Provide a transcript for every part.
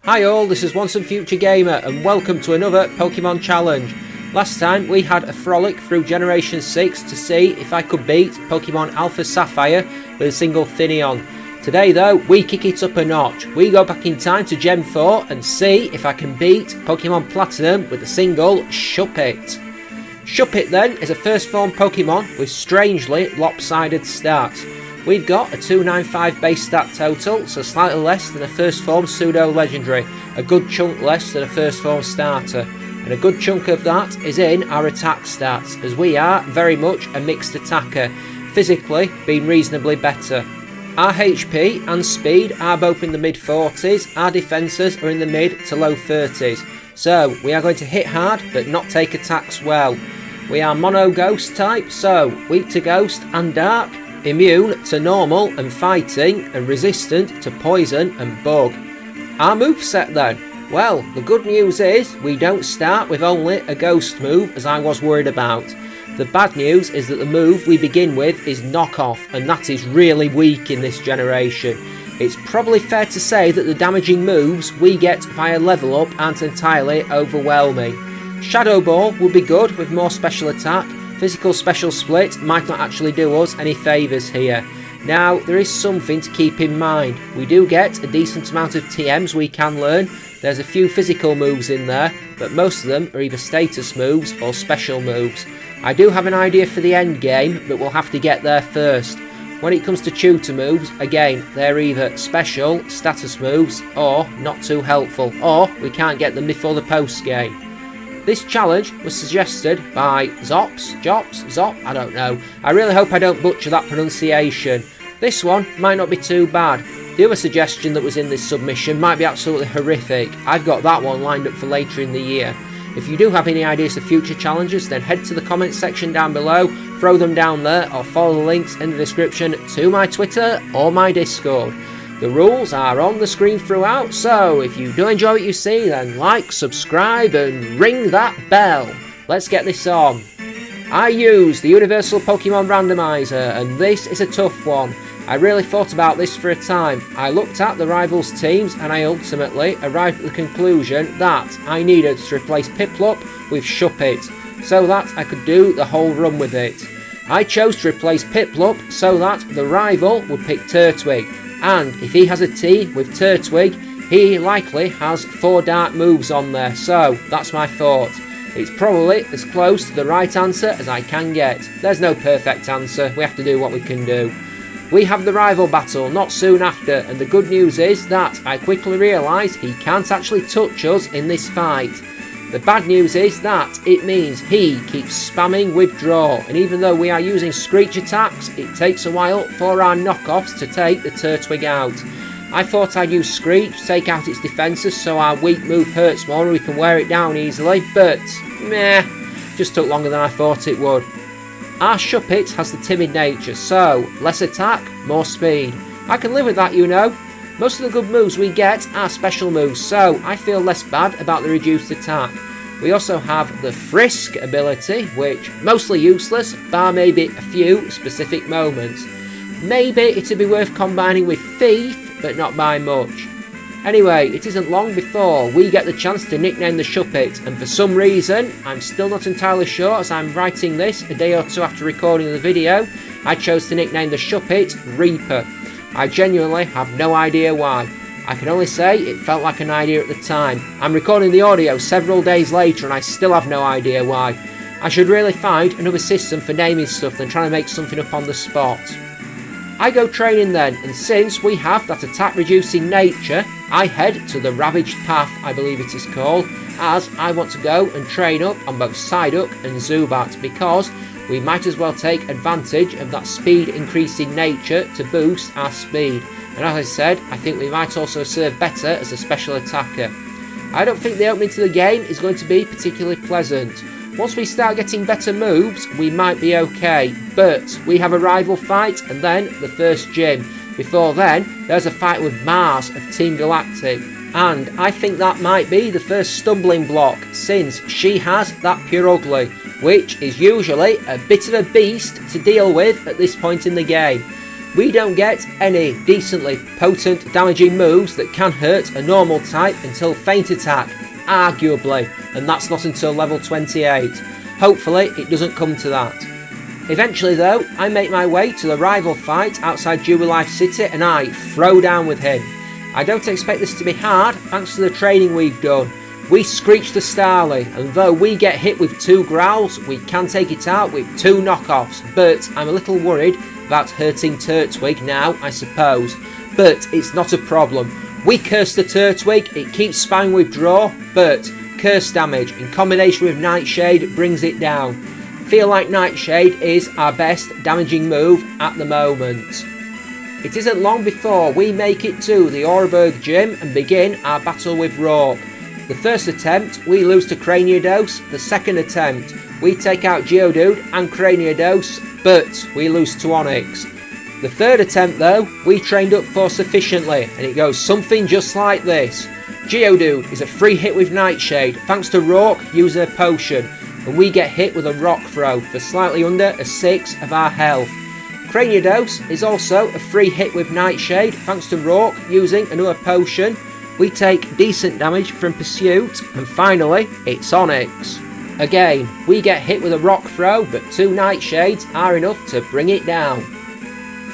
Hi all, this is Once and Future Gamer and welcome to another Pokemon challenge. Last time we had a frolic through Generation 6 to see if I could beat Pokemon Alpha Sapphire with a single Finneon. Today though, we kick it up a notch. We go back in time to Gen 4 and see if I can beat Pokemon Platinum with a single Shuppet. Shuppet then is a first form Pokemon with strangely lopsided stats. We've got a 295 base stat total, so slightly less than a first form pseudo legendary, a good chunk less than a first form starter, and a good chunk of that is in our attack stats, as we are very much a mixed attacker, physically being reasonably better. Our HP and speed are both in the mid 40s, our defences are in the mid to low 30s, so we are going to hit hard but not take attacks well. We are mono ghost type, so weak to ghost and dark, immune to normal and fighting, and resistant to poison and bug. Our moveset then? Well, the good news is we don't start with only a ghost move, as I was worried about. The bad news is that the move we begin with is knockoff, and that is really weak in this generation. It's probably fair to say that the damaging moves we get via level up aren't entirely overwhelming. Shadow Ball would be good with more special attack. Physical special split might not actually do us any favours here. Now, there is something to keep in mind. We do get a decent amount of TMs we can learn. There's a few physical moves in there, but most of them are either status moves or special moves. I do have an idea for the end game, but we'll have to get there first. When it comes to tutor moves, again, they're either special, status moves, or not too helpful, or we can't get them before the post game. This challenge was suggested by Zop, I don't know. I really hope I don't butcher that pronunciation. This one might not be too bad. The other suggestion that was in this submission might be absolutely horrific. I've got that one lined up for later in the year. If you do have any ideas for future challenges, then head to the comments section down below, throw them down there, or follow the links in the description to my Twitter or my Discord. The rules are on the screen throughout, so if you do enjoy what you see, then like, subscribe and ring that bell. Let's get this on. I use the Universal Pokemon Randomizer, and this is a tough one. I really thought about this for a time. I looked at the rivals teams and I ultimately arrived at the conclusion that I needed to replace Piplup with Shuppet, so that I could do the whole run with it. I chose to replace Piplup so that the rival would pick Turtwig, and if he has a T with Turtwig, he likely has 4 dark moves on there, so that's my thought. It's probably as close to the right answer as I can get. There's no perfect answer, we have to do what we can do. We have the rival battle not soon after, and the good news is that I quickly realise he can't actually touch us in this fight. The bad news is that it means he keeps spamming withdraw, and even though we are using Screech attacks, it takes a while for our knockoffs to take the Turtwig out. I thought I'd use Screech, take out its defences so our weak move hurts more and we can wear it down easily, but meh, just took longer than I thought it would. Our Shuppet has the timid nature, so less attack, more speed. I can live with that, you know. Most of the good moves we get are special moves, so I feel less bad about the reduced attack. We also have the Frisk ability, which mostly useless, bar maybe a few specific moments. Maybe it'd be worth combining with Thief, but not by much. Anyway, it isn't long before we get the chance to nickname the Shuppet, and for some reason, I'm still not entirely sure as I'm writing this a day or two after recording the video, I chose to nickname the Shuppet Reaper. I genuinely have no idea why. I can only say it felt like an idea at the time. I'm recording the audio several days later and I still have no idea why. I should really find another system for naming stuff than trying to make something up on the spot. I go training then, and since we have that attack reducing nature, I head to the Ravaged Path, I believe it is called, as I want to go and train up on both Psyduck and Zubat, because we might as well take advantage of that speed increasing nature to boost our speed. And as I said, I think we might also serve better as a special attacker. I don't think the opening to the game is going to be particularly pleasant. Once we start getting better moves, we might be okay, but we have a rival fight and then the first gym. Before then, there's a fight with Mars of Team Galactic, and I think that might be the first stumbling block, since she has that Pure Ugly, which is usually a bit of a beast to deal with at this point in the game. we don't get any decently potent damaging moves that can hurt a normal type until Feint Attack, arguably, and that's not until level 28. Hopefully it doesn't come to that. Eventually though, I make my way to the rival fight outside Jubilife City and I throw down with him. I don't expect this to be hard thanks to the training we've done. We screech the Starly, and though we get hit with 2 growls, we can take it out with 2 knockoffs, but I'm a little worried about hurting Turtwig now, I suppose. But it's not a problem. We curse the Turtwig, it keeps spamming withdraw, but curse damage in combination with Nightshade brings it down. Feel like Nightshade is our best damaging move at the moment. It isn't long before we make it to the Oreburg gym and begin our battle with Rourke. The first attempt we lose to Craniados, the second attempt we take out Geodude and Craniados, but we lose to Onyx. The third attempt though, we trained up for sufficiently, and it goes something just like this. Geodude is a free hit with Nightshade thanks to Rourke using a potion, and we get hit with a Rock Throw for slightly under a 6 of our health. Craniados is also a free hit with Nightshade thanks to Rourke using another potion. We take decent damage from Pursuit, and finally it's Onyx. Again, we get hit with a Rock Throw, but 2 Nightshades are enough to bring it down.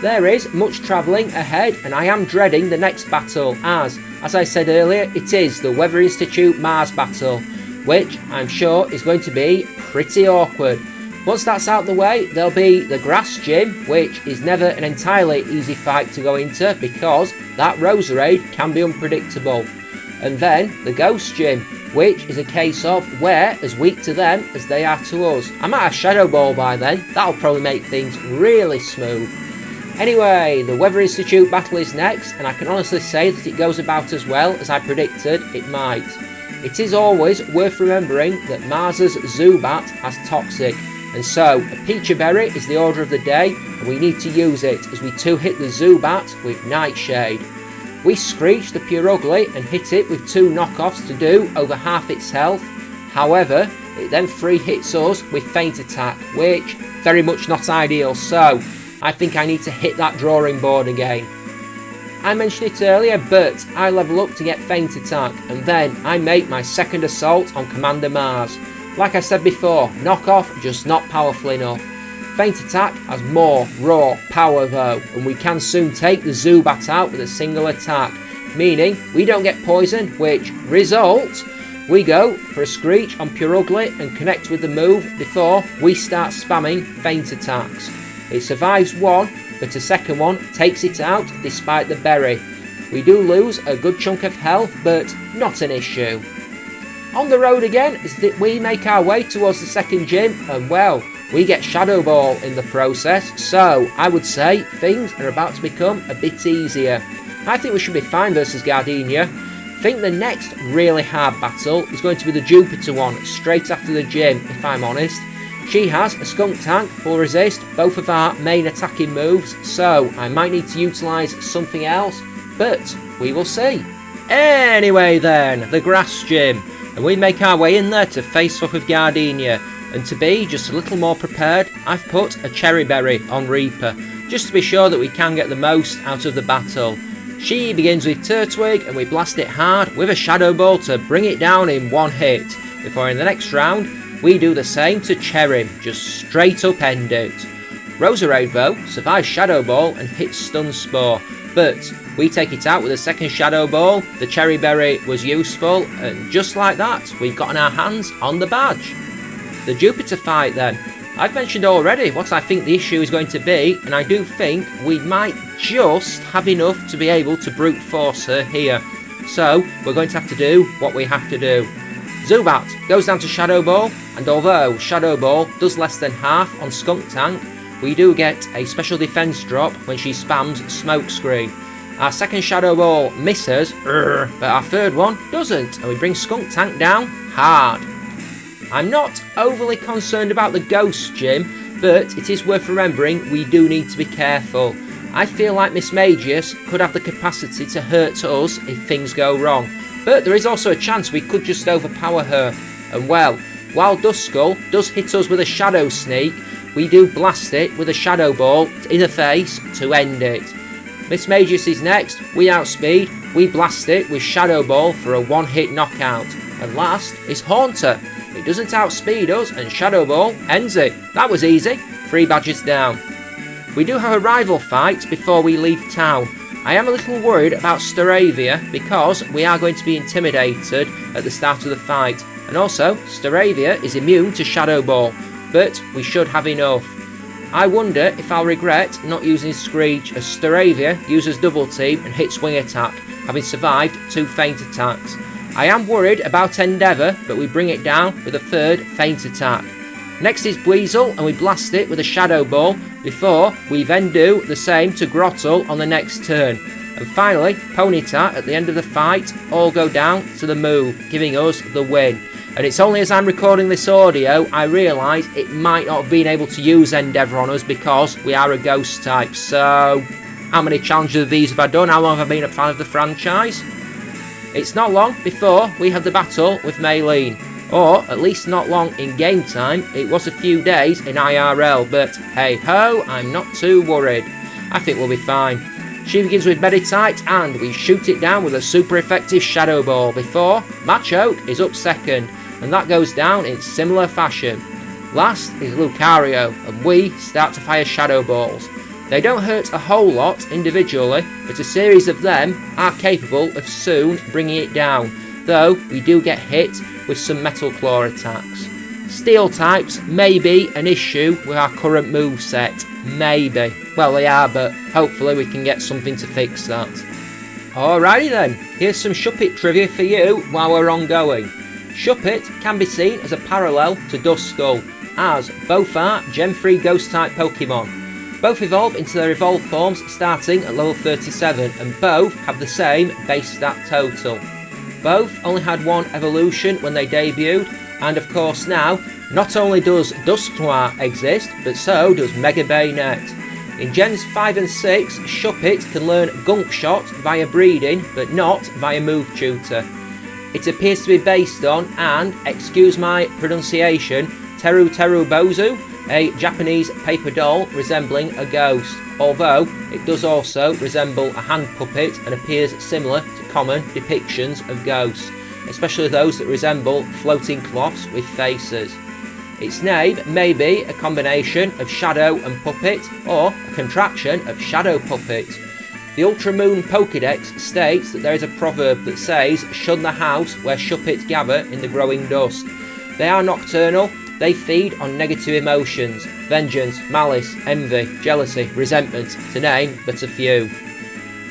There is much travelling ahead, and I am dreading the next battle as I said earlier, it is the Weather Institute Mars battle, which I'm sure is going to be pretty awkward. Once that's out the way, there'll be the Grass Gym, which is never an entirely easy fight to go into because that Roserade can be unpredictable. And then the Ghost Gym, which is a case of we're as weak to them as they are to us. I might have Shadow Ball by then, that'll probably make things really smooth. Anyway, the Weather Institute battle is next, and I can honestly say that it goes about as well as I predicted it might. It is always worth remembering that Mars's Zubat has Toxic, and so a Peachy Berry is the order of the day, and we need to use it as we 2-hit the Zubat with Nightshade. We screech the Purugly and hit it with 2 knockoffs to do over half its health. However, it then 3-hits us with Feint Attack, which very much not ideal, so I think I need to hit that drawing board again. I mentioned it earlier, but I level up to get Feint Attack, and then I make my second assault on Commander Mars. Like I said before, knockoff just not powerful enough. Feint Attack has more raw power though, and we can soon take the Zubat out with a single attack, meaning we don't get poisoned, which results we go for a Screech on Purugly and connect with the move before we start spamming Feint Attacks. It survives one, but a second one takes it out despite the berry. We do lose a good chunk of health, but not an issue. On the road again is that we make our way towards the second gym, and well, we get Shadow Ball in the process, so I would say things are about to become a bit easier. I think we should be fine versus Gardenia. I think the next really hard battle is going to be the Jupiter one, straight after the gym, if I'm honest. She has a Skunk Tank who will resist both of our main attacking moves, so I might need to utilise something else, but we will see. Anyway then, the Grass Gym, and we make our way in there to face off with Gardenia, and to be just a little more prepared, I've put a Cherry Berry on Reaper, just to be sure that we can get the most out of the battle. She begins with Turtwig, and we blast it hard with a Shadow Ball to bring it down in one hit, before in the next round, we do the same to Cherrim, just straight up end it. Roserade though survives Shadow Ball and hits Stun Spore, but we take it out with a second Shadow Ball. The Cherry Berry was useful, and just like that, we've gotten our hands on the badge. The Jupiter fight then. I've mentioned already what I think the issue is going to be, and I do think we might just have enough to be able to brute force her here. So we're going to have to do what we have to do. Zubat goes down to Shadow Ball, and although Shadow Ball does less than half on Skunk Tank, we do get a special defense drop when she spams Smokescreen. Our second Shadow Ball misses, but our third one doesn't, and we bring Skunk Tank down hard. I'm not overly concerned about the Ghost Gym, but it is worth remembering we do need to be careful. I feel like Miss Magius could have the capacity to hurt us if things go wrong, but there is also a chance we could just overpower her. And well, while Duskull does hit us with a Shadow Sneak, we do blast it with a Shadow Ball in the face to end it. Miss Magius is next, we outspeed, we blast it with Shadow Ball for a one-hit knockout. And last is Haunter. It doesn't outspeed us and Shadow Ball ends it. That was easy, 3 badges down. We do have a rival fight before we leave town. I am a little worried about Staravia because we are going to be intimidated at the start of the fight. And also, Staravia is immune to Shadow Ball, but we should have enough. I wonder if I'll regret not using Screech as Staravia uses Double Team and hits Wing Attack, having survived 2 feint attacks. I am worried about Endeavour, but we bring it down with a 3rd feint attack. Next is Weasel and we blast it with a Shadow Ball before we then do the same to Grottle on the next turn. And finally, Ponyta at the end of the fight all go down to the move, giving us the win. And it's only as I'm recording this audio I realise it might not have been able to use Endeavour on us because we are a ghost type. So, how many challenges of these have I done? How long have I been a fan of the franchise? It's not long before we had the battle with Maylene. Or, at least not long in game time, it was a few days in IRL, but hey ho, I'm not too worried. I think we'll be fine. She begins with Meditite and we shoot it down with a super effective Shadow Ball before Machoke is up second, and that goes down in similar fashion. Last is Lucario and we start to fire Shadow Balls. They don't hurt a whole lot individually, but a series of them are capable of soon bringing it down, though we do get hit with some Metal Claw attacks. Steel types may be an issue with our current moveset. Maybe. Well, they are, but hopefully we can get something to fix that. Alrighty then, here's some Shuppet trivia for you while we're ongoing. Shuppet can be seen as a parallel to Duskull, as both are Gen 3 Ghost type Pokemon. Both evolve into their evolved forms starting at level 37, and both have the same base stat total. Both only had 1 evolution when they debuted, and of course now, not only does Dusknoir exist, but so does Mega Bayonet. In Gens 5 and 6, Shuppet can learn Gunk Shot via breeding, but not via Move Tutor. It appears to be based on, and, excuse my pronunciation, Teru Teru Bozu, a Japanese paper doll resembling a ghost, although it does also resemble a hand puppet and appears similar to common depictions of ghosts, especially those that resemble floating cloths with faces. Its name may be a combination of shadow and puppet, or a contraction of shadow puppet. The Ultramoon Pokédex states that there is a proverb that says, "Shun the house where Shuppet gather in the growing dusk." They are nocturnal, they feed on negative emotions, vengeance, malice, envy, jealousy, resentment, to name but a few.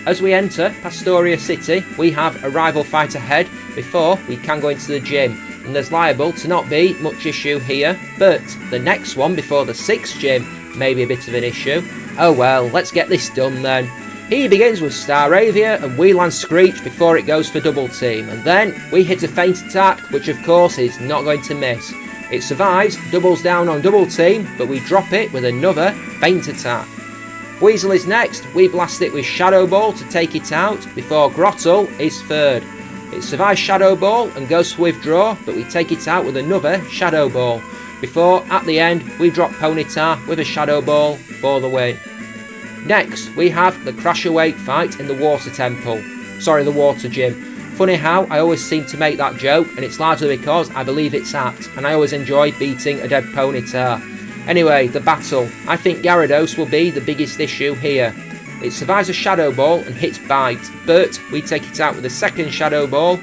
As we enter Pastoria City, we have a rival fight ahead before we can go into the gym, and there's liable to not be much issue here, but the next one before the 6th gym may be a bit of an issue. Oh well, let's get this done then. He begins with Staravia and we land Screech before it goes for Double Team, and then we hit a feint attack, which of course is not going to miss. It survives, doubles down on Double Team, but we drop it with another feint attack. Weasel is next, we blast it with Shadow Ball to take it out before Grottle is third. It survives Shadow Ball and goes for Withdraw, but we take it out with another Shadow Ball, before at the end we drop Ponyta with a Shadow Ball for the win. Next we have the Crash Awake fight in the Water Temple, the Water Gym. Funny how I always seem to make that joke, and it's largely because I believe it's apt, and I always enjoy beating a dead Ponyta. Anyway, the battle. I think Gyarados will be the biggest issue here. It survives a Shadow Ball and hits Bite, but we take it out with a second Shadow Ball,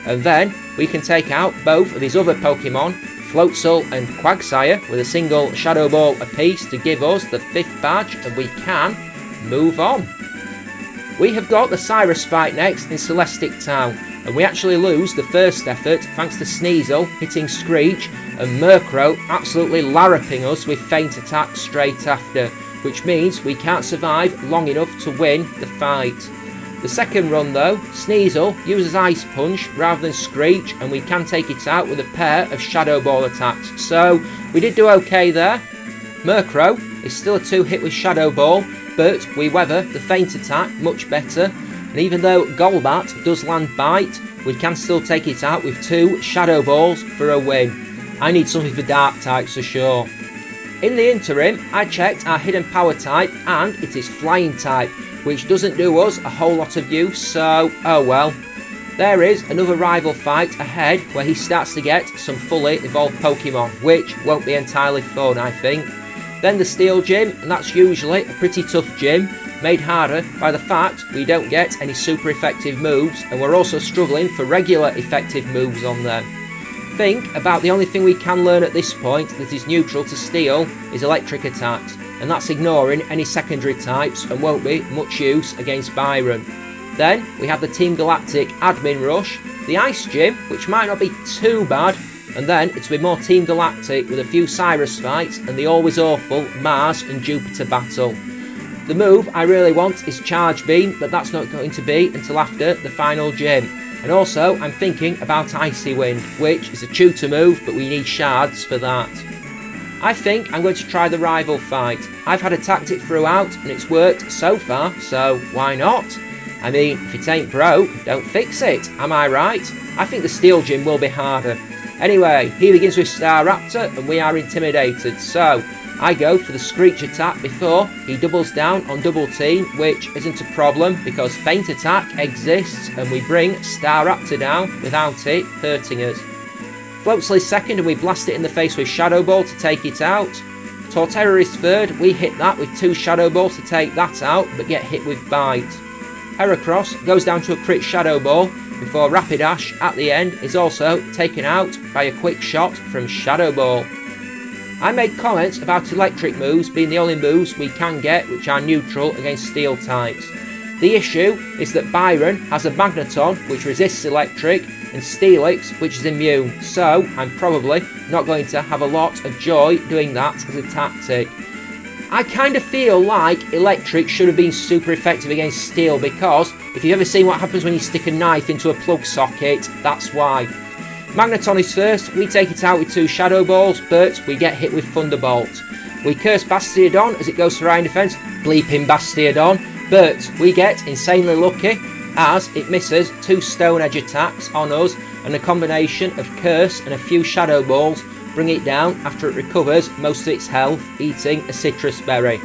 and then we can take out both of his other Pokemon, Floatzel and Quagsire, with a single Shadow Ball apiece to give us the 5th badge, and we can move on. We have got the Cyrus fight next in Celestic Town, and we actually lose the first effort thanks to Sneasel hitting Screech and Murkrow absolutely larruping us with feint attacks straight after, which means we can't survive long enough to win the fight. The second run though, Sneasel uses Ice Punch rather than Screech, and we can take it out with a pair of Shadow Ball attacks, so we did do okay there. Murkrow is still a 2-hit with Shadow Ball, but we weather the feint attack much better, and even though Golbat does land Bite, we can still take it out with 2 Shadow Balls for a win. I need something for Dark types for sure. In the interim, I checked our hidden power type and it is flying type, which doesn't do us a whole lot of use, so oh well. There is another rival fight ahead where he starts to get some fully evolved Pokemon, which won't be entirely fun, I think. Then the Steel Gym, and that's usually a pretty tough gym, made harder by the fact we don't get any super effective moves, and we're also struggling for regular effective moves on them. Think about the only thing we can learn at this point that is neutral to Steel is electric attacks, and that's ignoring any secondary types and won't be much use against Byron. Then we have the Team Galactic Admin Rush, the Ice Gym, which might not be too bad, and then it'll be more Team Galactic with a few Cyrus fights and the always awful Mars and Jupiter battle. The move I really want is Charge Beam, but that's not going to be until after the final gym. And also I'm thinking about Icy Wind, which is a tutor move, but we need shards for that. I think I'm going to try the rival fight. I've had a tactic throughout and it's worked so far, so why not? I mean, if it ain't broke, don't fix it, am I right? I think the Steel Gym will be harder. Anyway, he begins with Staraptor and we are intimidated, so I go for the Screech attack before he doubles down on Double Team, which isn't a problem because Feint attack exists and we bring Staraptor down without it hurting us. Floatzel is second and we blast it in the face with Shadow Ball to take it out. Torterra is third, we hit that with 2 Shadow Balls to take that out but get hit with Bite. Heracross goes down to a crit Shadow Ball before Rapidash at the end is also taken out by a quick shot from Shadow Ball. I made comments about electric moves being the only moves we can get which are neutral against steel types. The issue is that Byron has a Magneton which resists electric and Steelix which is immune, so I'm probably not going to have a lot of joy doing that as a tactic. I kind of feel like electric should have been super effective against steel because if you've ever seen what happens when you stick a knife into a plug socket, that's why. Magneton is first, we take it out with 2 Shadow Balls, but we get hit with Thunderbolt. We curse Bastiodon as it goes for Iron Defense, bleeping Bastiodon, but we get insanely lucky as it misses 2 Stone Edge attacks on us and a combination of curse and a few Shadow Balls bring it down after it recovers most of its health eating a citrus berry.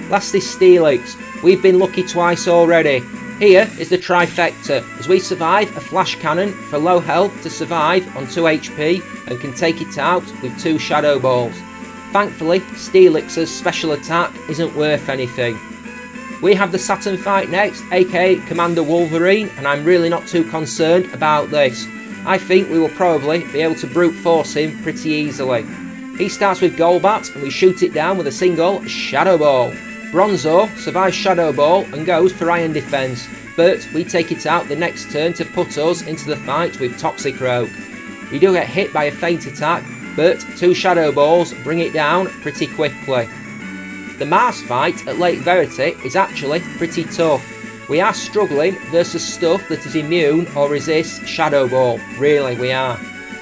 Last is Steelix. We've been lucky twice already. Here is the trifecta as we survive a flash cannon for low health to survive on 2 HP and can take it out with 2 Shadow Balls. Thankfully, Steelix's special attack isn't worth anything. We have the Saturn fight next, aka Commander Wolverine, and I'm really not too concerned about this. I think we will probably be able to brute force him pretty easily. He starts with Golbat and we shoot it down with a single Shadow Ball. Bronzor survives Shadow Ball and goes for Iron Defense, but we take it out the next turn to put us into the fight with Toxicroak. We do get hit by a Feint attack, but 2 Shadow Balls bring it down pretty quickly. The Mars fight at Lake Verity is actually pretty tough. We are struggling versus stuff that is immune or resists Shadow Ball, really we are.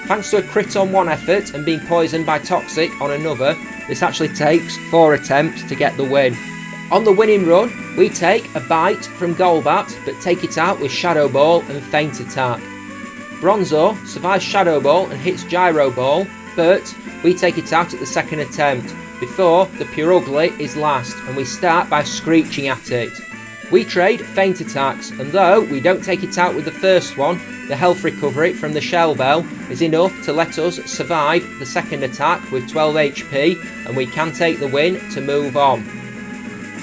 Thanks to a crit on one effort and being poisoned by Toxic on another, this actually takes 4 attempts to get the win. On the winning run, we take a bite from Golbat but take it out with Shadow Ball and Feint attack. Bronzor survives Shadow Ball and hits Gyro Ball, but we take it out at the second attempt, before the Purugly is last and we start by screeching at it. We trade Feint attacks, and though we don't take it out with the first one, the health recovery from the Shell Bell is enough to let us survive the second attack with 12 HP and we can take the win to move on.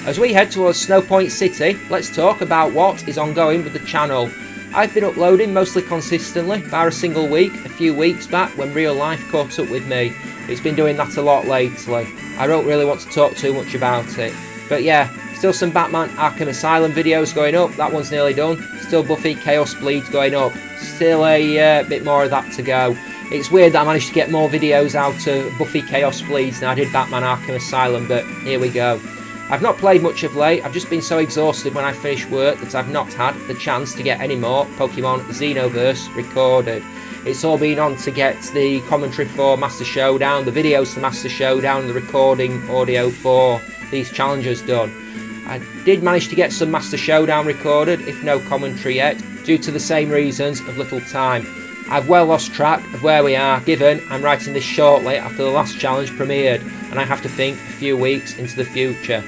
As we head towards Snow Point City, let's talk about what is ongoing with the channel. I've been uploading mostly consistently, bar a single week, a few weeks back when real life caught up with me. It's been doing that a lot lately. I don't really want to talk too much about it. But yeah, still some Batman Arkham Asylum videos going up, that one's nearly done. Still Buffy Chaos Bleeds going up. Still a bit more of that to go. It's weird that I managed to get more videos out of Buffy Chaos Bleeds than I did Batman Arkham Asylum, but here we go. I've not played much of late, I've just been so exhausted when I finish work that I've not had the chance to get any more Pokemon Xenoverse recorded. It's all been on to get the commentary for Master Showdown, the videos to Master Showdown, the recording audio for these challenges done. I did manage to get some Master Showdown recorded, if no commentary yet, due to the same reasons of little time. I've well lost track of where we are, given I'm writing this shortly after the last challenge premiered, and I have to think a few weeks into the future.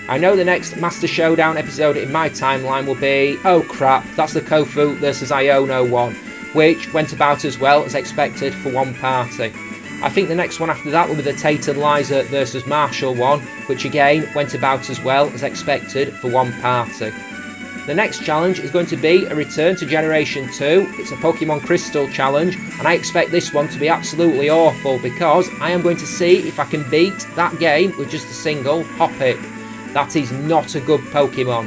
I know the next Master Showdown episode in my timeline will be, oh crap, that's the Kofu vs Iono one, which went about as well as expected for one party. I think the next one after that will be the Tate and Liza vs Marshall one, which again went about as well as expected for one party. The next challenge is going to be a return to Generation 2, it's a Pokemon Crystal challenge, and I expect this one to be absolutely awful because I am going to see if I can beat that game with just a single Hoppip. That is not a good Pokemon.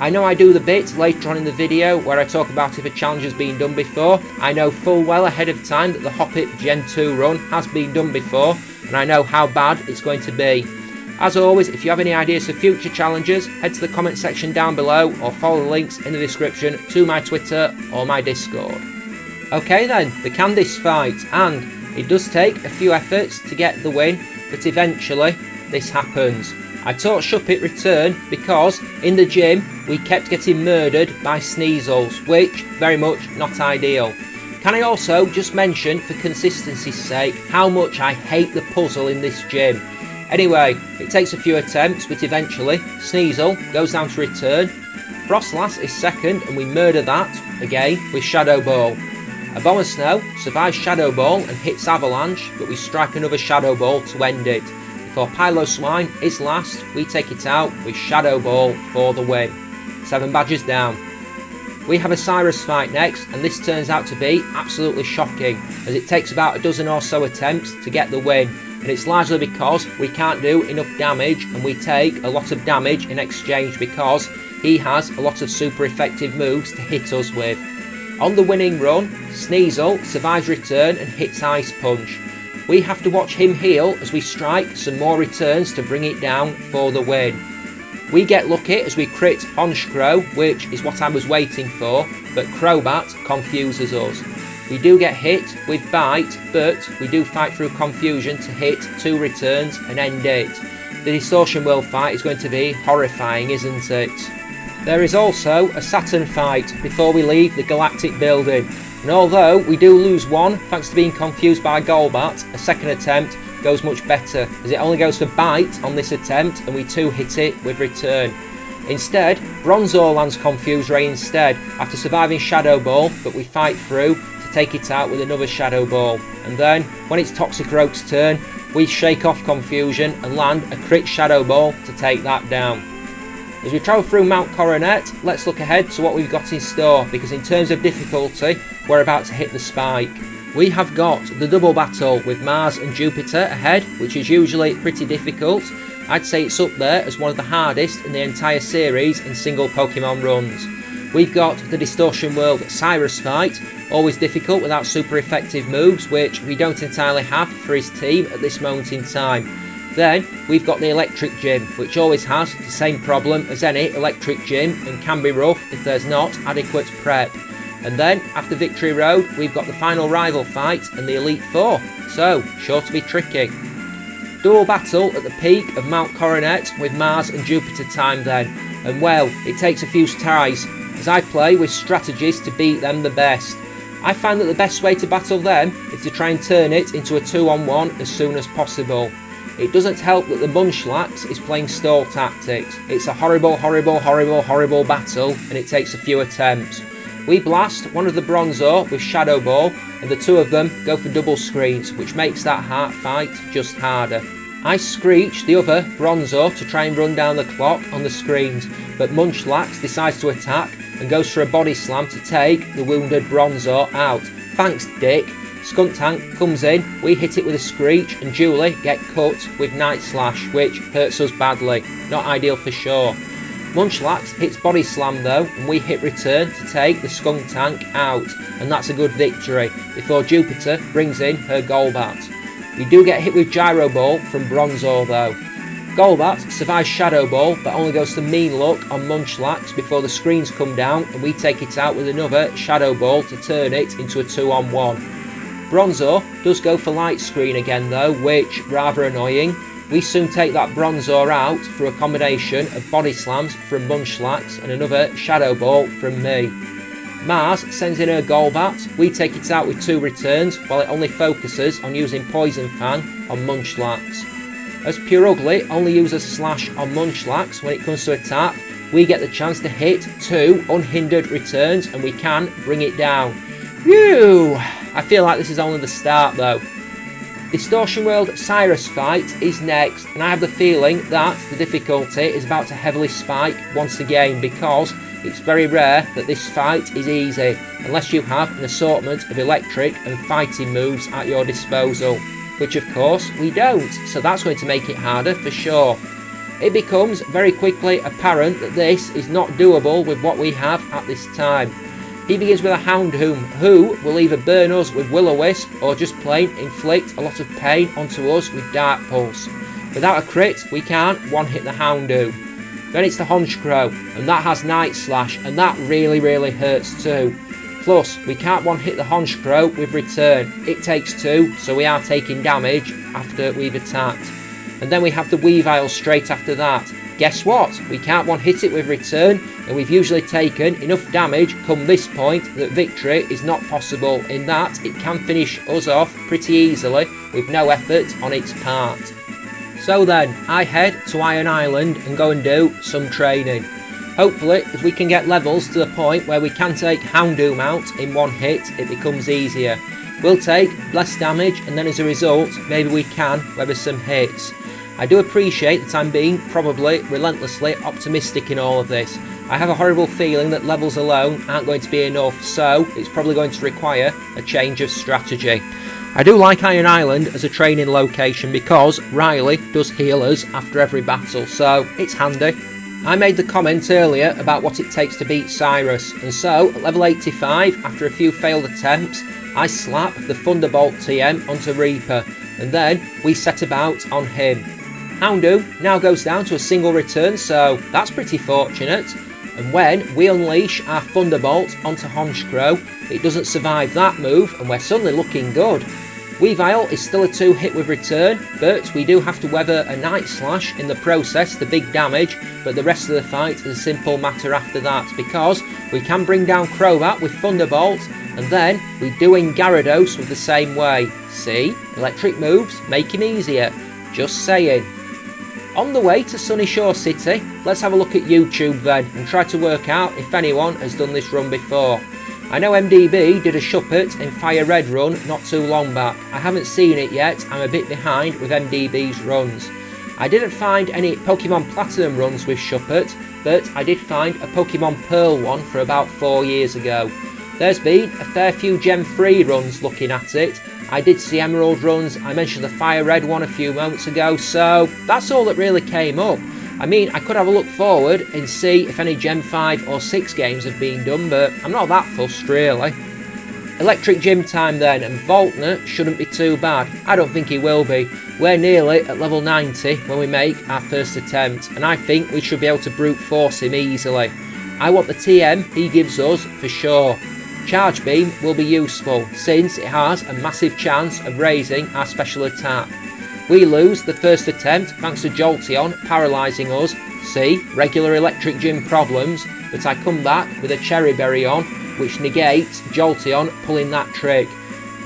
I know I do the bit later on in the video where I talk about if a challenge has been done before. I know full well ahead of time that the Hoppip Gen 2 run has been done before, and I know how bad it's going to be. As always, if you have any ideas for future challenges, head to the comment section down below or follow the links in the description to my Twitter or my Discord. Okay then, the Candice fight, and it does take a few efforts to get the win, but eventually this happens. I taught Shuppet return because in the gym we kept getting murdered by Sneasels, which very much not ideal. Can I also just mention for consistency's sake how much I hate the puzzle in this gym. Anyway, it takes a few attempts, but eventually Sneasel goes down to return. Frostlass is second and we murder that, again, with Shadow Ball. Abomasnow survives Shadow Ball and hits Avalanche, but we strike another Shadow Ball to end it. Before Piloswine is last, we take it out with Shadow Ball for the win. 7 badges down. We have a Cyrus fight next, and this turns out to be absolutely shocking, as it takes about a dozen or so attempts to get the win. And it's largely because we can't do enough damage and we take a lot of damage in exchange because he has a lot of super effective moves to hit us with. On the winning run, Sneasel survives return and hits Ice Punch. We have to watch him heal as we strike some more returns to bring it down for the win. We get lucky as we crit Honchkrow, which is what I was waiting for, but Crobat confuses us. We do get hit with Bite, but we do fight through confusion to hit 2 returns and end it. The Distortion World fight is going to be horrifying, isn't it? There is also a Saturn fight before we leave the Galactic building, and although we do lose one thanks to being confused by Golbat, a second attempt goes much better, as it only goes for Bite on this attempt and we 2-hit it with return. Instead, Bronzor lands Confuse Ray instead after surviving Shadow Ball, but we fight through take it out with another Shadow Ball, and then when it's Toxicroak's turn we shake off confusion and land a crit Shadow Ball to take that down. As we travel through Mount Coronet, let's look ahead to what we've got in store, because in terms of difficulty we're about to hit the spike. We have got the double battle with Mars and Jupiter ahead, which is usually pretty difficult. I'd say it's up there as one of the hardest in the entire series in single Pokemon runs. We've got the Distortion World Cyrus fight, always difficult without super effective moves, which we don't entirely have for his team at this moment in time. Then we've got the Electric Gym, which always has the same problem as any Electric Gym and can be rough if there's not adequate prep. And then after Victory Road we've got the final rival fight and the Elite Four, so sure to be tricky. Dual battle at the peak of Mount Coronet with Mars and Jupiter time then, and well, it takes a few tries, as I play with strategies to beat them the best. I find that the best way to battle them is to try and turn it into a 2-on-1 as soon as possible. It doesn't help that the Munchlax is playing stall tactics. It's a horrible battle and it takes a few attempts. We blast one of the Bronzor with Shadow Ball and the two of them go for double screens, which makes that fight just harder. I screech the other Bronzor to try and run down the clock on the screens, but Munchlax decides to attack and goes for a body slam to take the wounded Bronzor out. Thanks, Dick. Skuntank comes in, we hit it with a screech and Julie get cut with Night Slash, which hurts us badly. Not ideal for sure. Munchlax hits body slam though and we hit return to take the Skuntank out, and that's a good victory before Jupiter brings in her Golbat. We do get hit with Gyro Ball from Bronzor though. Golbat survives Shadow Ball but only goes to Mean Look on Munchlax before the screens come down and we take it out with another Shadow Ball to turn it into a 2-on-1. Bronzor does go for Light Screen again though, which rather annoying. We soon take that Bronzor out through a combination of body slams from Munchlax and another Shadow Ball from me. Mars sends in her Golbat, we take it out with 2 returns while it only focuses on using Poison Fang on Munchlax. As Pure Ugly only uses Slash on Munchlax when it comes to attack, we get the chance to hit 2 unhindered returns and we can bring it down. Phew! I feel like this is only the start though. Distortion World Cyrus fight is next, and I have the feeling that the difficulty is about to heavily spike once again because it's very rare that this fight is easy unless you have an assortment of electric and fighting moves at your disposal, which of course we don't, so that's going to make it harder for sure. It becomes very quickly apparent that this is not doable with what we have at this time. He begins with a Houndoom, who will either burn us with Will-O-Wisp or just plain inflict a lot of pain onto us with Dark Pulse. Without a crit, we can't one-hit the Houndoom. Then it's the Honchkrow, and that has Night Slash, and that really hurts too. Plus, we can't one-hit the Honchkrow with Return. It takes 2, so we are taking damage after we've attacked. And then we have the Weavile straight after that. Guess what? We can't one-hit it with Return, and we've usually taken enough damage come this point that victory is not possible, in that it can finish us off pretty easily with no effort on its part. So then, I head to Iron Island and go and do some training. Hopefully, if we can get levels to the point where we can take Houndoom out in one hit, it becomes easier. We'll take less damage, and then as a result, maybe we can weather some hits. I do appreciate that I'm being probably relentlessly optimistic in all of this. I have a horrible feeling that levels alone aren't going to be enough, so it's probably going to require a change of strategy. I do like Iron Island as a training location because Riley does heal us after every battle, so it's handy. I made the comment earlier about what it takes to beat Cyrus, and so at level 85, after a few failed attempts, I slap the Thunderbolt TM onto Reaper, and then we set about on him. Houndoom now goes down to a single return, so that's pretty fortunate. And when we unleash our Thunderbolt onto Honchkrow, it doesn't survive that move, and we're suddenly looking good. Weavile is still a 2-hit with Return, but we do have to weather a Night Slash in the process, the big damage, but the rest of the fight is a simple matter after that, because we can bring down Crobat with Thunderbolt, and then we do in Gyarados with the same way. See? Electric moves make him easier. Just saying. On the way to Sunny Shore City, let's have a look at YouTube then and try to work out if anyone has done this run before. I know MDB did a Shuppet in Fire Red run not too long back. I haven't seen it yet, I'm a bit behind with MDB's runs. I didn't find any Pokemon Platinum runs with Shuppet, but I did find a Pokemon Pearl one for about 4 years ago. There's been a fair few Gen 3 runs looking at it. I did see Emerald runs, I mentioned the Fire Red one a few moments ago, so that's all that really came up. I mean, I could have a look forward and see if any Gen 5 or 6 games have been done, but I'm not that fussed really. Electric Gym time then, and Voltner shouldn't be too bad. I don't think he will be. We're nearly at level 90 when we make our first attempt, and I think we should be able to brute force him easily. I want the TM he gives us for sure. Charge Beam will be useful, since it has a massive chance of raising our special attack. We lose the first attempt thanks to Jolteon paralysing us, see, regular Electric Gym problems, but I come back with a Cherry Berry on, which negates Jolteon pulling that trick.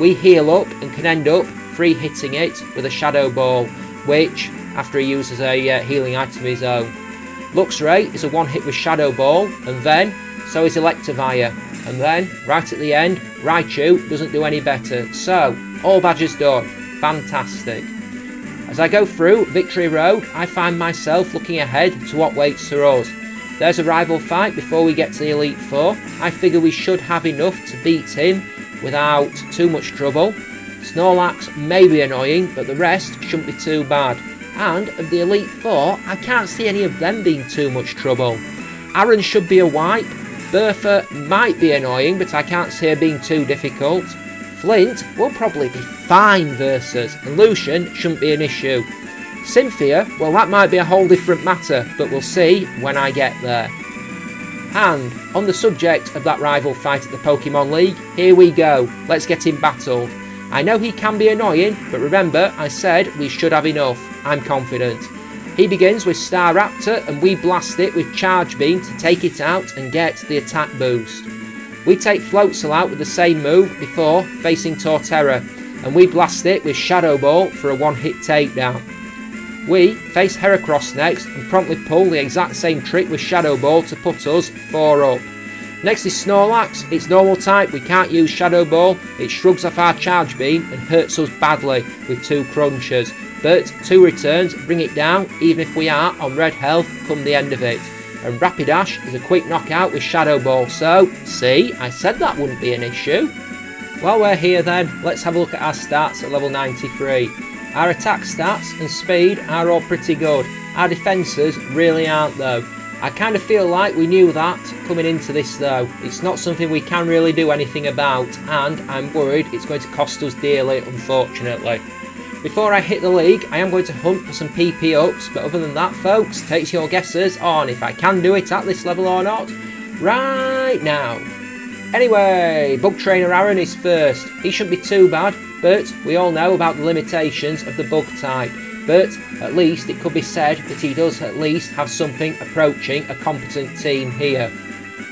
We heal up and can end up free hitting it with a Shadow Ball, which, after he uses a healing item of his own. Luxray is a one-hit with Shadow Ball, and then so is Electivire. And then, right at the end, Raichu doesn't do any better. So, all badges done. Fantastic. As I go through Victory Road, I find myself looking ahead to what waits for us. There's a rival fight before we get to the Elite Four. I figure we should have enough to beat him without too much trouble. Snorlax may be annoying, but the rest shouldn't be too bad. And of the Elite Four, I can't see any of them being too much trouble. Aaron should be a wipe. Bertha might be annoying, but I can't see her being too difficult. Flint will probably be fine versus, and Lucian shouldn't be an issue. Cynthia, well, that might be a whole different matter, but we'll see when I get there. And on the subject of that rival fight at the Pokemon League, here we go. Let's get him battled. I know he can be annoying, but remember I said we should have enough. I'm confident. He begins with Staraptor and we blast it with Charge Beam to take it out and get the attack boost. We take Floatzel out with the same move before facing Torterra, and we blast it with Shadow Ball for a one-hit takedown. We face Heracross next and promptly pull the exact same trick with Shadow Ball to put us 4 up. Next is Snorlax. It's normal type, we can't use Shadow Ball, it shrugs off our Charge Beam and hurts us badly with 2 crunches, but 2 returns bring it down even if we are on red health come the end of it. And Rapidash is a quick knockout with Shadow Ball, so see, I said that wouldn't be an issue. While we're here then, let's have a look at our stats at level 93. Our attack stats and speed are all pretty good, our defences really aren't though. I kind of feel like we knew that coming into this though. It's not something we can really do anything about, and I'm worried it's going to cost us dearly, unfortunately. Before I hit the league, I am going to hunt for some PP ups, but other than that folks, take your guesses on if I can do it at this level or not right now. Anyway, Bug Trainer Aaron is first. He shouldn't be too bad, but we all know about the limitations of the bug type. But at least it could be said that he does at least have something approaching a competent team here.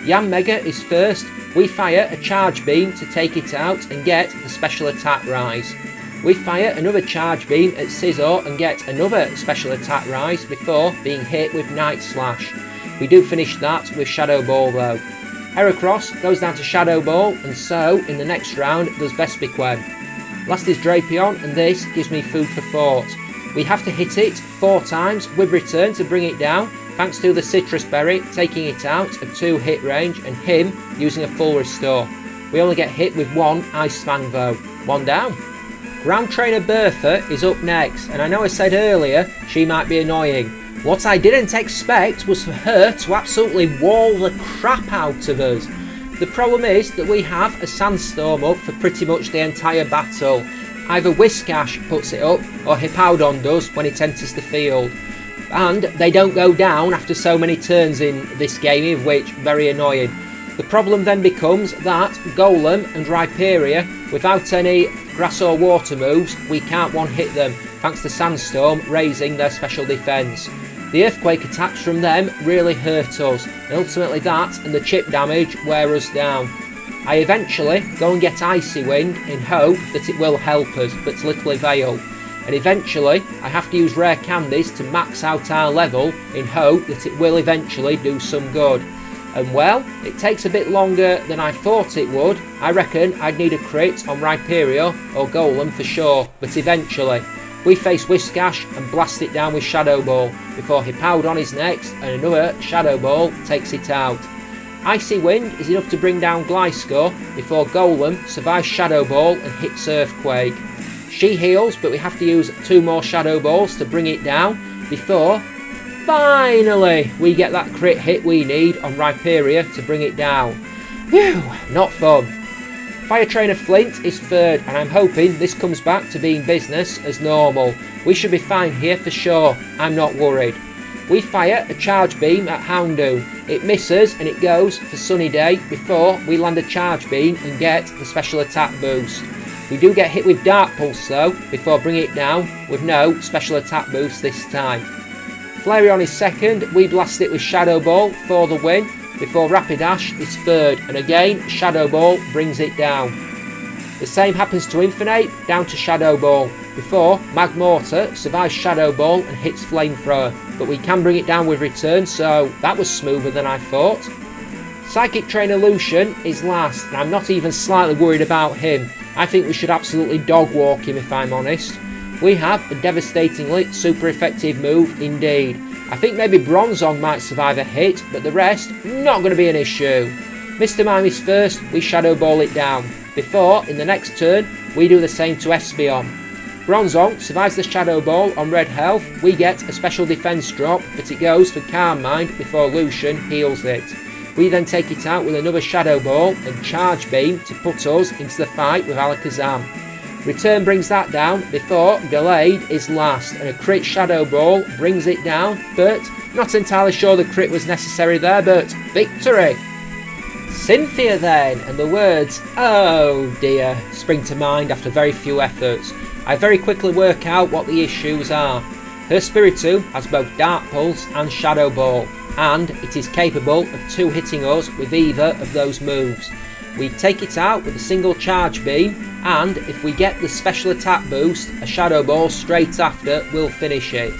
Yanmega is first. We fire a Charge Beam to take it out and get the special attack rise. We fire another Charge Beam at Scizor and get another special attack rise before being hit with Night Slash. We do finish that with Shadow Ball though. Heracross goes down to Shadow Ball, and so in the next round does Vespiquen. Last is Drapion, and this gives me food for thought. We have to hit it 4 times with return to bring it down, thanks to the Citrus Berry taking it out of 2 hit range and him using a full restore. We only get hit with 1 Ice Fang though. 1 down. Ground Trainer Bertha is up next, and I know I said earlier she might be annoying. What I didn't expect was for her to absolutely wall the crap out of us. The problem is that we have a Sandstorm up for pretty much the entire battle. Either Whiscash puts it up or Hippowdon does when it enters the field. And they don't go down after so many turns in this game, of which very annoying. The problem then becomes that Golem and Rhyperior, without any grass or water moves, we can't one-hit them, thanks to Sandstorm raising their special defence. The Earthquake attacks from them really hurt us, and ultimately that and the chip damage wear us down. I eventually go and get Icy Wind in hope that it will help us, but to little avail. And eventually I have to use rare candies to max out our level in hope that it will eventually do some good. And well, it takes a bit longer than I thought it would. I reckon I'd need a crit on Rhyperior or Golem for sure, but eventually. We face Whiscash and blast it down with Shadow Ball, before Hippowdon is next and another Shadow Ball takes it out. Icy Wind is enough to bring down Gliscor before Golem survives Shadow Ball and hits Earthquake. She heals, but we have to use 2 more Shadow Balls to bring it down before finally we get that crit hit we need on Rhyperior to bring it down. Whew, not fun. Fire Trainer Flint is third, and I'm hoping this comes back to being business as normal. We should be fine here for sure, I'm not worried. We fire a Charge Beam at Houndoom. It misses and it goes for Sunny Day before we land a Charge Beam and get the special attack boost. We do get hit with Dark Pulse though before bringing it down with no special attack boost this time. Flareon is second, we blast it with Shadow Ball for the win before Rapidash is third, and again Shadow Ball brings it down. The same happens to Infinite, down to Shadow Ball before Magmortar survives Shadow Ball and hits Flamethrower, but we can bring it down with return, so that was smoother than I thought. Psychic Trainer Lucian is last, and I'm not even slightly worried about him. I think we should absolutely dog walk him if I'm honest. We have a devastatingly super effective move indeed. I think maybe Bronzong might survive a hit, but the rest, not going to be an issue. Mr. Mime is first, we Shadow Ball it down, before in the next turn we do the same to Espeon. Bronzong survives the Shadow Ball on red health, we get a special defence drop, but it goes for Calm Mind before Lucian heals it. We then take it out with another Shadow Ball and Charge Beam to put us into the fight with Alakazam. Return brings that down before Gallade is last, and a crit Shadow Ball brings it down, but not entirely sure the crit was necessary there, but victory! Cynthia then, and the words, oh dear, spring to mind after very few efforts. I very quickly work out what the issues are. Her Spiritomb has both Dark Pulse and Shadow Ball, and it is capable of 2-hitting us with either of those moves. we take it out with a single charge beam, and if we get the special attack boost, a shadow ball straight after will finish it.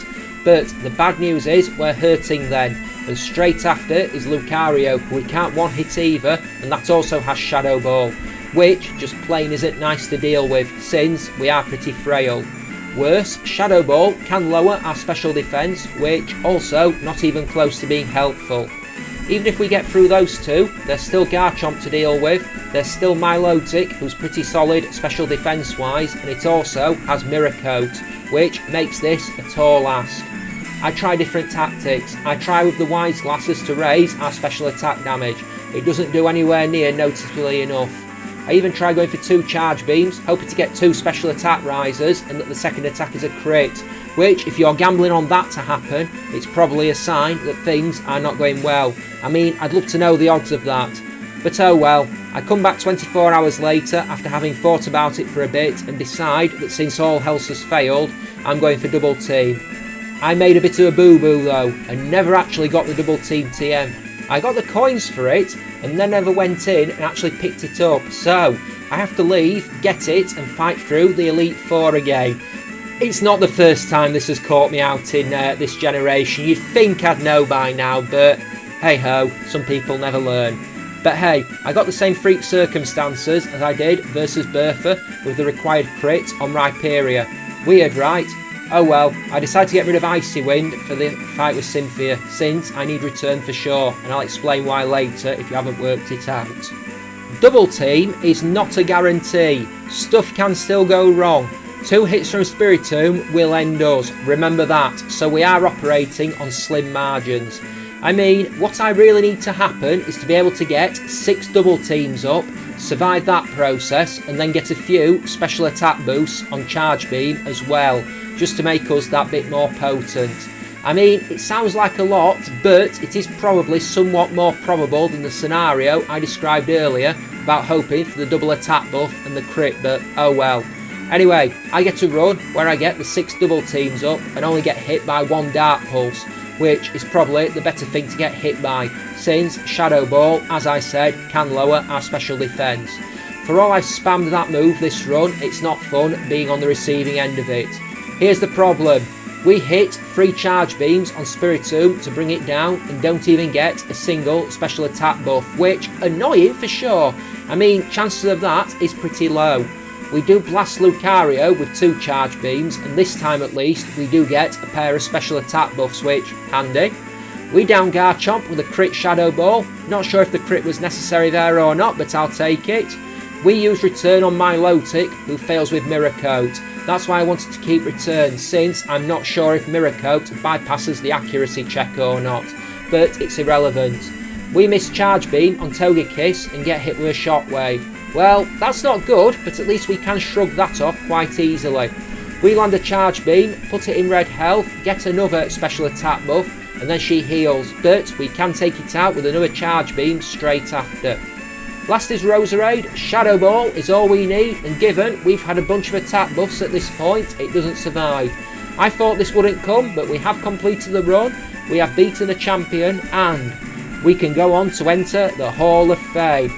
But the bad news is we're hurting then, and straight after is Lucario, who we can't one hit either, and that also has shadow ball, which just plain isn't nice to deal with since we are pretty frail. Worse, shadow ball can lower our special defense, which also not even close to being helpful. Even if we get through those two, there's still Garchomp to deal with, there's still Milotic, who's pretty solid special defense wise, and it also has Mirror Coat, which makes this a tall ask. I try different tactics. I try with the Wise Glasses to raise our special attack damage. It doesn't do anywhere near noticeably enough. I even try going for 2 charge beams, hoping to get 2 special attack risers and that the second attack is a crit, which if you're gambling on that to happen, it's probably a sign that things are not going well. I mean, I'd love to know the odds of that. But oh well, I come back 24 hours later after having thought about it for a bit and decide that since all else has failed, I'm going for double team. I made a bit of a boo-boo though, and never actually got the double team TM. I got the coins for it, and then never went in and actually picked it up, so I have to leave, get it, and fight through the Elite Four again. It's not the first time this has caught me out in this generation. You'd think I'd know by now, but hey-ho, some people never learn. But hey, I got the same freak circumstances as I did versus Bertha with the required crit on Rhyperior. Weird, right? Oh well, I decided to get rid of Icy Wind for the fight with Cynthia, since I need return for sure, and I'll explain why later if you haven't worked it out. Double team is not a guarantee. Stuff can still go wrong. 2 hits from Spiritomb will end us, remember that, so we are operating on slim margins. I mean, what I really need to happen is to be able to get 6 double teams up, survive that process, and then get a few special attack boosts on Charge Beam as well, just to make us that bit more potent. I mean, it sounds like a lot, but it is probably somewhat more probable than the scenario I described earlier about hoping for the double attack buff and the crit, but oh well. Anyway, I get a run where I get the 6 double teams up and only get hit by 1 Dark Pulse, which is probably the better thing to get hit by, since Shadow Ball, as I said, can lower our special defense. For all I've spammed that move this run, it's not fun being on the receiving end of it. Here's the problem. We hit 3 charge beams on Spiritomb to bring it down and don't even get a single special attack buff, which, annoying for sure. I mean, chances of that is pretty low. We do blast Lucario with 2 charge beams, and this time at least we do get a pair of special attack buffs, which, handy. We down Garchomp with a crit Shadow Ball. Not sure if the crit was necessary there or not, but I'll take it. We use return on Milotic, who fails with Mirror Coat. That's why I wanted to keep return, since I'm not sure if Mirror Coat bypasses the accuracy check or not, but it's irrelevant. We miss Charge Beam on Togekiss and get hit with a Shockwave. Well, that's not good, but at least we can shrug that off quite easily. We land a Charge Beam, put it in red health, get another special attack buff, and then she heals, but we can take it out with another Charge Beam straight after. Last is Roserade. Shadow Ball is all we need, and given we've had a bunch of attack buffs at this point, it doesn't survive. I thought this wouldn't come, but we have completed the run, we have beaten the champion, and we can go on to enter the Hall of Fame.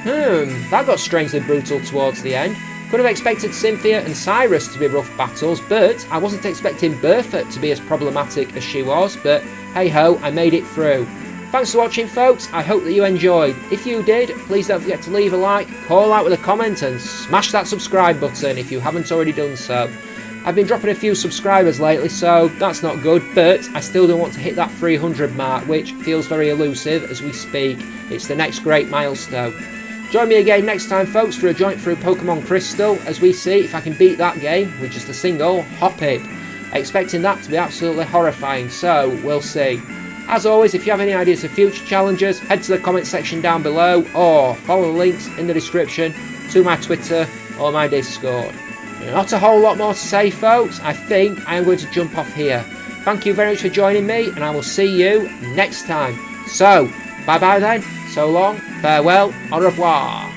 That got strangely brutal towards the end. Could have expected Cynthia and Cyrus to be rough battles, but I wasn't expecting Bertha to be as problematic as she was, but hey ho, I made it through. Thanks for watching folks, I hope that you enjoyed. If you did, please don't forget to leave a like, call out with a comment and smash that subscribe button if you haven't already done so. I've been dropping a few subscribers lately, so that's not good, but I still don't want to hit that 300 mark, which feels very elusive as we speak. It's the next great milestone. Join me again next time folks for a joint through Pokemon Crystal as we see if I can beat that game with just a single Hoppip. Expecting that to be absolutely horrifying, so we'll see. As always, if you have any ideas for future challenges, head to the comment section down below or follow the links in the description to my Twitter or my Discord. Not a whole lot more to say folks, I think I am going to jump off here. Thank you very much for joining me and I will see you next time. So, bye bye then, so long, farewell, au revoir.